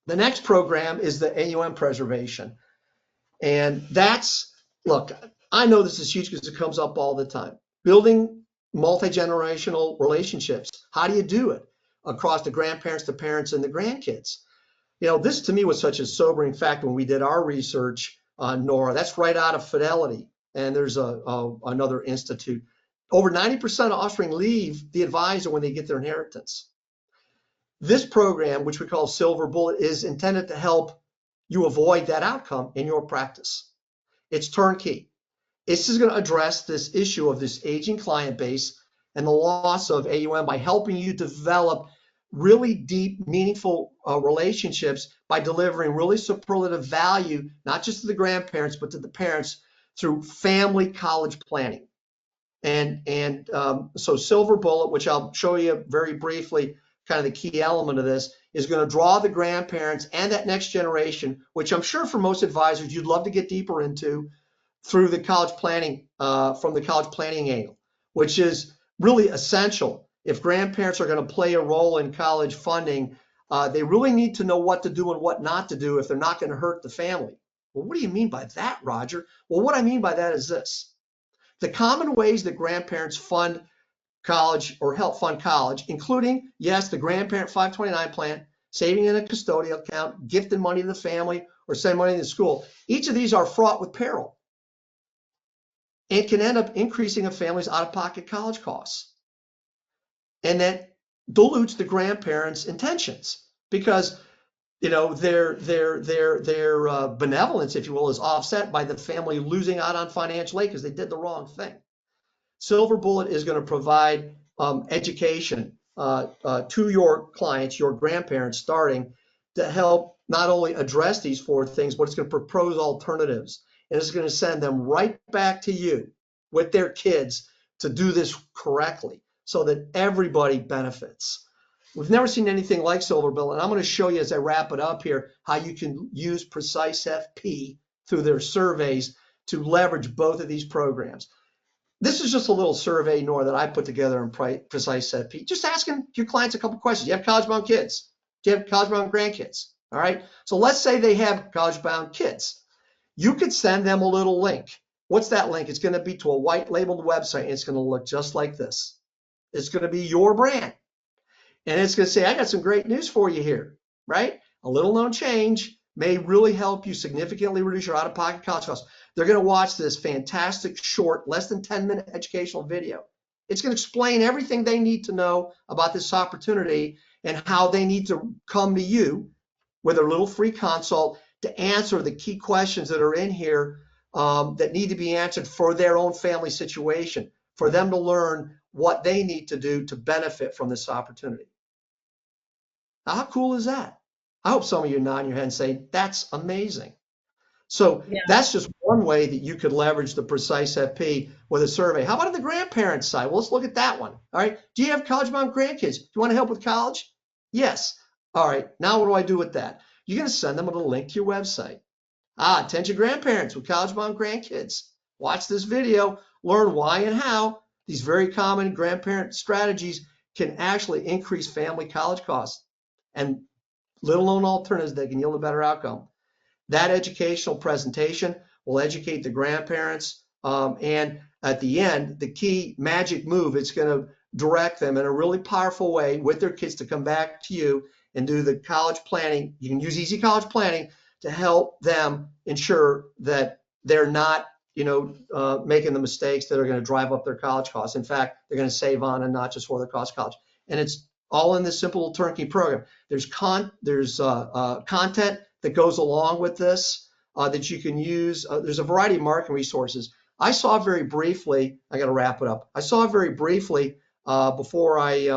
the next program is the AUM preservation. And look, I know this is huge because it comes up all the time. Building multi-generational relationships. How do you do it across the grandparents, the parents, and the grandkids? This to me was such a sobering fact when we did our research, Nora. That's right out of Fidelity. And there's another institute. Over 90% of offspring leave the advisor when they get their inheritance. This program, which we call Silver Bullet, is intended to help you avoid that outcome in your practice. It's turnkey. This is going to address this issue of this aging client base and the loss of AUM by helping you develop really deep, meaningful relationships by delivering really superlative value, not just to the grandparents, but to the parents through family college planning. And so Silver Bullet, which I'll show you very briefly, kind of the key element of this, is going to draw the grandparents and that next generation, which I'm sure for most advisors you'd love to get deeper into, through the college planning, from the college planning angle, which is really essential. If grandparents are going to play a role in college funding, they really need to know what to do and what not to do if they're not going to hurt the family. Well, what do you mean by that, Roger? Well, what I mean by that is this. The common ways that grandparents fund college or help fund college, including, yes, the grandparent 529 plan, saving in a custodial account, gifting money to the family, or sending money to the school. Each of these are fraught with peril. and can end up increasing a family's out-of-pocket college costs. And that dilutes the grandparents' intentions because their benevolence, if you will, is offset by the family losing out on financial aid because they did the wrong thing. Silver Bullet is going to provide education to your clients, your grandparents, starting to help not only address these four things, but it's going to propose alternatives. And it's going to send them right back to you with their kids to do this correctly so that everybody benefits. We've never seen anything like Silver Bullet, and I'm going to show you as I wrap it up here how you can use PreciseFP through their surveys to leverage both of these programs. This is just a little survey, Nora, that I put together in PreciseFP, just asking your clients a couple questions. Do you have college-bound kids? Do you have college-bound grandkids? All right. So let's say they have college-bound kids. You could send them a little link. What's that link? It's going to be to a white labeled website, and it's going to look just like this. It's going to be your brand. And it's going to say, I got some great news for you here, right? A little known change may really help you significantly reduce your out-of-pocket college costs. They're going to watch this fantastic short, less than 10-minute educational video. It's going to explain everything they need to know about this opportunity and how they need to come to you with a little free consult to answer the key questions that are in here that need to be answered for their own family situation, for them to learn what they need to do to benefit from this opportunity. Now, how cool is that? I hope some of you nod your head and say, that's amazing. So Yeah. that's just one way that you could leverage the PreciseFP with a survey. How about on the grandparents side? Well, let's look at that one. All right. Do you have college-bound grandkids? Do you want to help with college? Yes. All right. Now what do I do with that? You're going to send them a link to your website. Attention grandparents with college-bound grandkids. Watch this video. Learn why and how these very common grandparent strategies can actually increase family college costs and little known alternatives that can yield a better outcome. That educational presentation will educate the grandparents. And at the end, the key magic move, it's going to direct them in a really powerful way with their kids to come back to you and do the college planning. You can use Easy College Planning to help them ensure that they're not, making the mistakes that are going to drive up their college costs. In fact, they're going to save on and not just for the cost of college. And it's all in this simple turnkey program. There's content that goes along with this that you can use. There's a variety of marketing resources. I saw very briefly, I got to wrap it up. I saw very briefly before I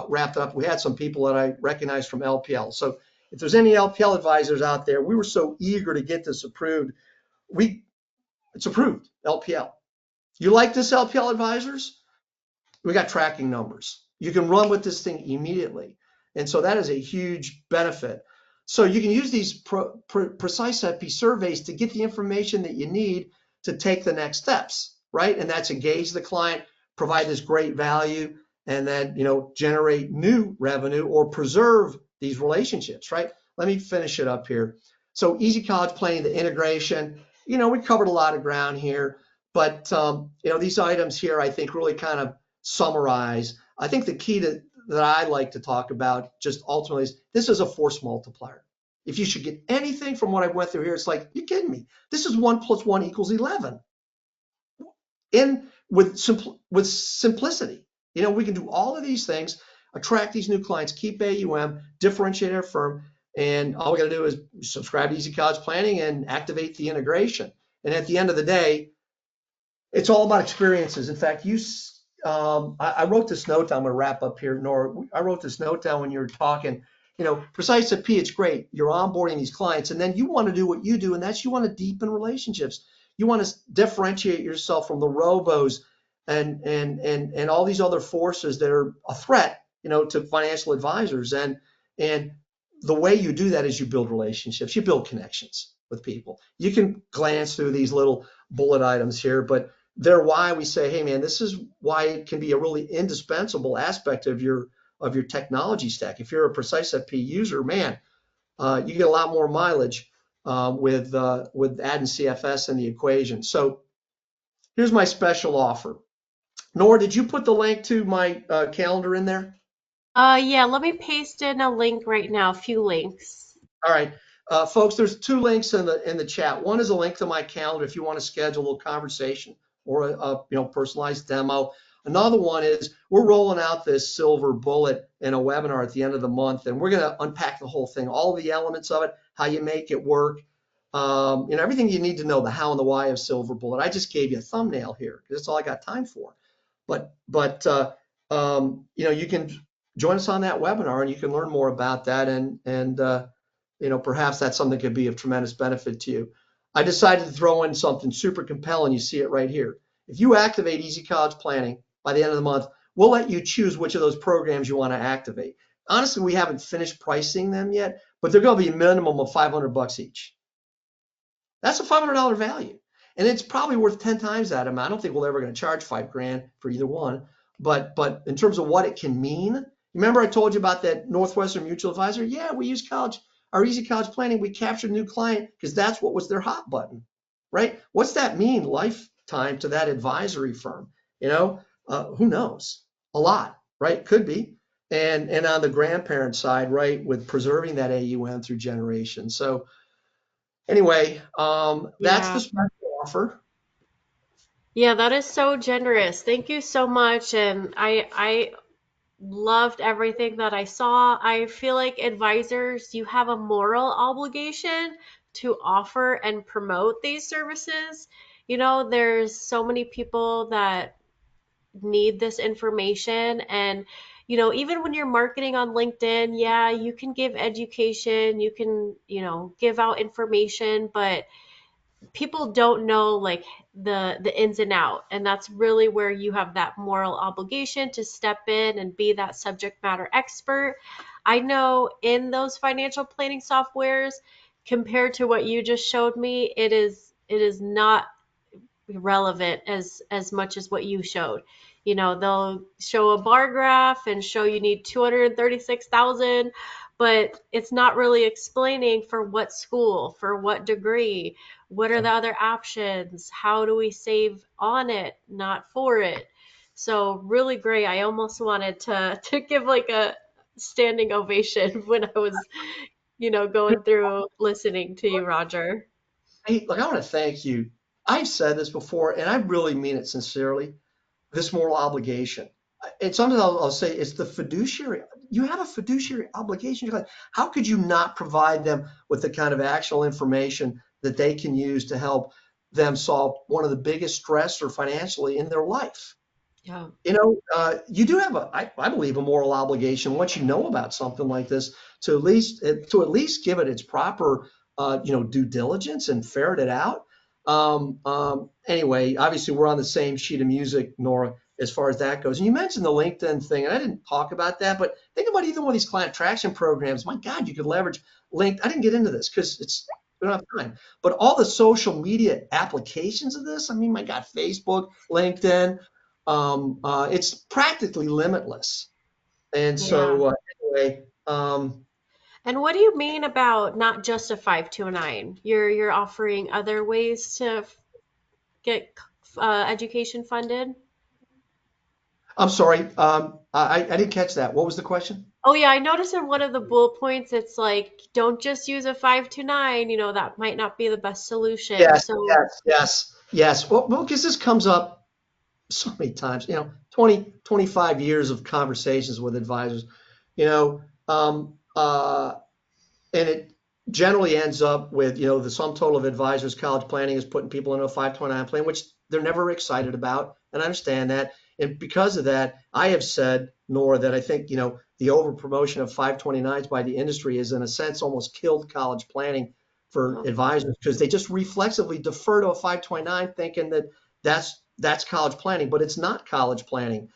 wrapped it up, we had some people that I recognized from LPL. So if there's any LPL advisors out there, we were so eager to get this approved. It's approved, LPL. You like this, LPL advisors? We got tracking numbers. You can run with this thing immediately. And so that is a huge benefit. So you can use these PreciseFP surveys to get the information that you need to take the next steps, right? And that's engage the client, provide this great value, and then generate new revenue or preserve these relationships, right? Let me finish it up here. So Easy College Planning, the integration, we covered a lot of ground here, but these items here I think really kind of summarize. I think the key that I like to talk about just ultimately is this is a force multiplier. If you should get anything from what I went through here, it's like, you're kidding me. This is 1 + 1 = 11. With simplicity. We can do all of these things, attract these new clients, keep AUM, differentiate our firm, and all we got to do is subscribe to Easy College Planning and activate the integration. And at the end of the day, it's all about experiences. In fact, I wrote this note down. I'm going to wrap up here, Nora. I wrote this note down when you were talking. PreciseFP, it's great. You're onboarding these clients, and then you want to do what you do, and that's you want to deepen relationships. You want to differentiate yourself from the robos and all these other forces that are a threat, to financial advisors. And the way you do that is you build relationships, you build connections with people. You can glance through these little bullet items here, but they're why we say, hey man, this is why it can be a really indispensable aspect of your technology stack. If you're a PreciseFP user, man, you get a lot more mileage with adding CFS in the equation. So here's my special offer. Nora, did you put the link to my calendar in there? Yeah, let me paste in a link right now, a few links. All right. Folks, there's 2 links in the chat. One is a link to my calendar if you want to schedule a little conversation or a personalized demo. Another one is we're rolling out this silver bullet in a webinar at the end of the month, and we're going to unpack the whole thing, all the elements of it, how you make it work, everything you need to know, the how and the why of silver bullet. I just gave you a thumbnail here because that's all I got time for. But you can join us on that webinar and you can learn more about that, and perhaps that's something that could be of tremendous benefit to you. I decided to throw in something super compelling. You see it right here. If you activate Easy College Planning by the end of the month, we'll let you choose which of those programs you want to activate. Honestly, we haven't finished pricing them yet, but they're going to be a minimum of $500 each. That's a $500 value. And it's probably worth 10 times that amount. I don't think we're ever going to charge $5,000 for either one. But in terms of what it can mean, remember I told you about that Northwestern Mutual Advisor? Yeah, we use our Easy College Planning. We captured a new client because that's what was their hot button, right? What's that mean lifetime to that advisory firm? Who knows? A lot, right? Could be. And on the grandparent side, right, with preserving that AUM through generations. So anyway, that's the Yeah. special offer. Yeah, that is so generous. Thank you so much. And I loved everything that I saw. I feel like advisors, you have a moral obligation to offer and promote these services. There's so many people that need this information. And, even when you're marketing on LinkedIn, yeah, you can give education, you can, give out information, but people don't know like the ins and out, and that's really where you have that moral obligation to step in and be that subject matter expert. I know in those financial planning softwares, compared to what you just showed me, it is not relevant as much as what you showed. They'll show a bar graph and show you need 236,000, but it's not really explaining for what school, for what degree, what are the other options, how do we save on it, not for it. So really great. I almost wanted to give like a standing ovation when I was, going through listening to you, Roger. Hey, look, I want to thank you. I've said this before, and I really mean it sincerely. This moral obligation. And sometimes I'll say it's the fiduciary. You have a fiduciary obligation. How could you not provide them with the kind of actual information that they can use to help them solve one of the biggest stressors financially in their life? Yeah. You do have I believe, a moral obligation once you know about something like this to at least give it its proper, due diligence and ferret it out. Anyway, obviously we're on the same sheet of music, Nora, as far as that goes. And you mentioned the LinkedIn thing, and I didn't talk about that, but think about either one of these client traction programs. My God, you could leverage LinkedIn. I didn't get into this because we don't have time. But all the social media applications of this, I mean, my God, Facebook, LinkedIn. It's practically limitless. And Yeah. so anyway, And what do you mean about not just a 529? You're offering other ways to get education funded? I'm sorry, I didn't catch that. What was the question? Oh yeah, I noticed in one of the bullet points it's like don't just use a 529, that might not be the best solution. Yes, So, yes, yes, yes. Well, because this comes up so many times, 20, 25 years of conversations with advisors, you know, um, uh, and it generally ends up with, the sum total of advisors college planning is putting people into a 529 plan, which they're never excited about. And I understand that. And because of that, I have said, Nora, that I think, the over promotion of 529s by the industry is in a sense almost killed college planning for advisors because they just reflexively defer to a 529 thinking that that's college planning, but it's not college planning.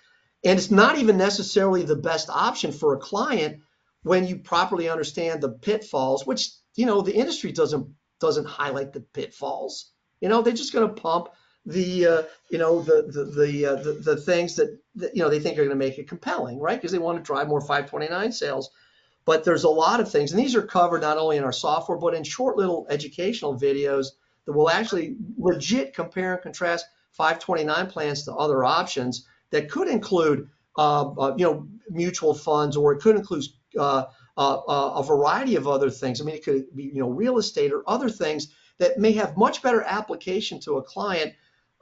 And it's not even necessarily the best option for a client when you properly understand the pitfalls, which the industry doesn't highlight the pitfalls. They're just going to pump the things that they think are going to make it compelling, right? Because they want to drive more 529 sales. But there's a lot of things, and these are covered not only in our software, but in short little educational videos that will actually legit compare and contrast 529 plans to other options that could include, mutual funds, or it could include a variety of other things. I mean, it could be, real estate or other things that may have much better application to a client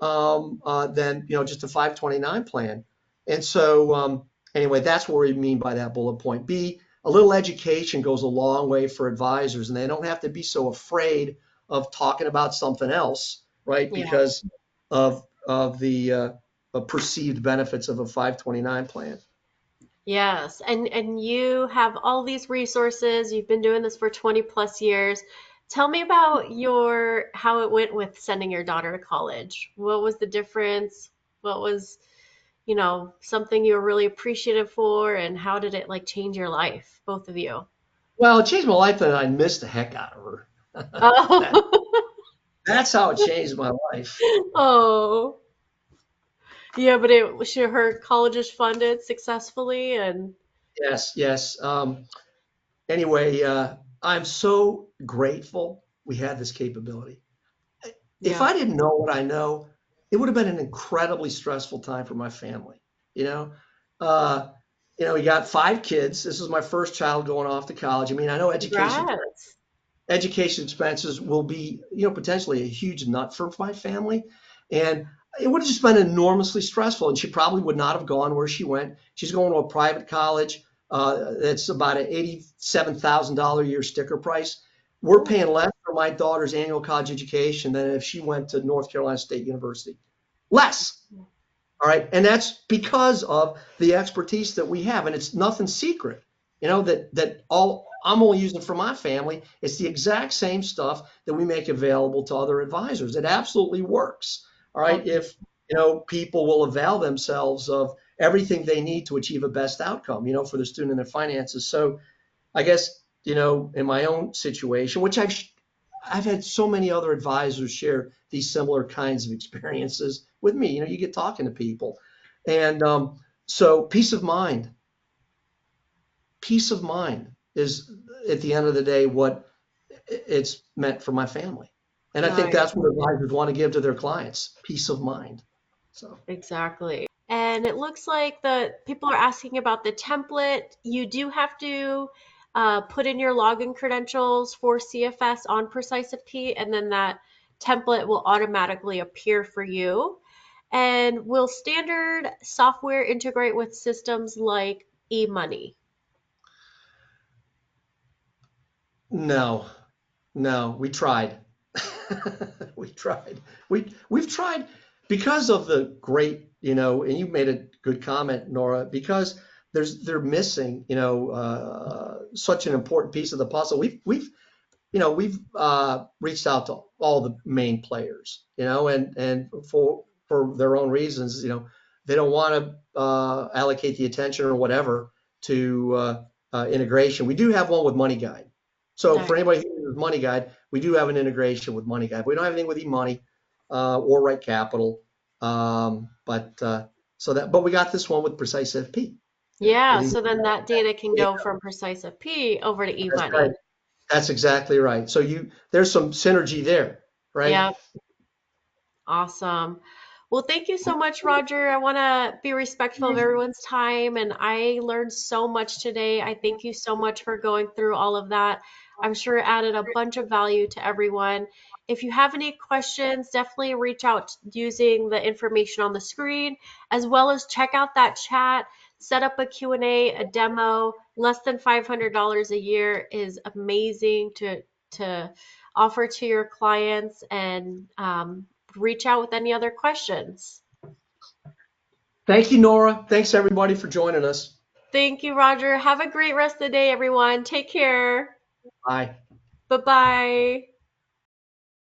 than just a 529 plan. And so anyway, that's what we mean by that bullet point. B, a little education goes a long way for advisors, and they don't have to be so afraid of talking about something else, right? Yeah. Because of the perceived benefits of a 529 plan. Yes, and you have all these resources. You've been doing this for 20 plus years. Tell me about your how it went with sending your daughter to college. What was the difference? What was, something you were really appreciative for, and how did it like change your life, both of you? Well, it changed my life, and I missed the heck out of her. that, Oh, that's how it changed my life. oh, yeah, but her college is funded successfully, and Yes, yes. Anyway, I'm so grateful we had this capability. If yeah, I didn't know what I know, it would have been an incredibly stressful time for my family. You know, uh, we got 5 kids. This is my first child going off to college. I mean, I know congrats. education expenses will be, potentially a huge nut for my family. And it would have just been enormously stressful. And she probably would not have gone where she went. She's going to a private college. That's about an $87,000 a year sticker price. We're Ooh, paying less for my daughter's annual college education than if she went to North Carolina State University. Less. All right. And that's because of the expertise that we have. And it's nothing secret, that all I'm only using for my family. It's the exact same stuff that we make available to other advisors. It absolutely works. All right. okay. If, people will avail themselves of everything they need to achieve a best outcome, for their student and their finances. So I guess, in my own situation, which I've had so many other advisors share these similar kinds of experiences with me. You get talking to people. And so peace of mind is at the end of the day what it's meant for my family. And I think Nice. that's what advisors want to give to their clients, peace of mind. So, Exactly. And it looks like the people are asking about the template. You do have to put in your login credentials for CFS on PreciseFP, and then that template will automatically appear for you. And will standard software integrate with systems like eMoney? no, no, we tried. We tried. We've tried because of the great, and you made a good comment, Nora, because they're missing, such an important piece of the puzzle. We've reached out to all the main players, and for their own reasons, they don't want to allocate the attention or whatever to integration. We do have one with Money Guide. So for Nice. anybody who uses Money Guide, we do have an integration with Money Guide. We don't have anything with eMoney or Right Capital, but we got this one with PreciseFP. Yeah, With so then that data can eMoney. go from PreciseFP over to That's right. eMoney. That's exactly right. So there's some synergy there, right? Yeah, awesome. Well, thank you so much, Roger. I want to be respectful of everyone's time, and I learned so much today. I thank you so much for going through all of that. I'm sure it added a bunch of value to everyone. If you have any questions, definitely reach out using the information on the screen, as well as check out that chat, set up a Q&A, a demo. Less than $500 a year is amazing to offer to your clients, and reach out with any other questions. Thank you, Nora. Thanks everybody for joining us. Thank you, Roger. Have a great rest of the day, everyone. Take care. Bye. Bye bye.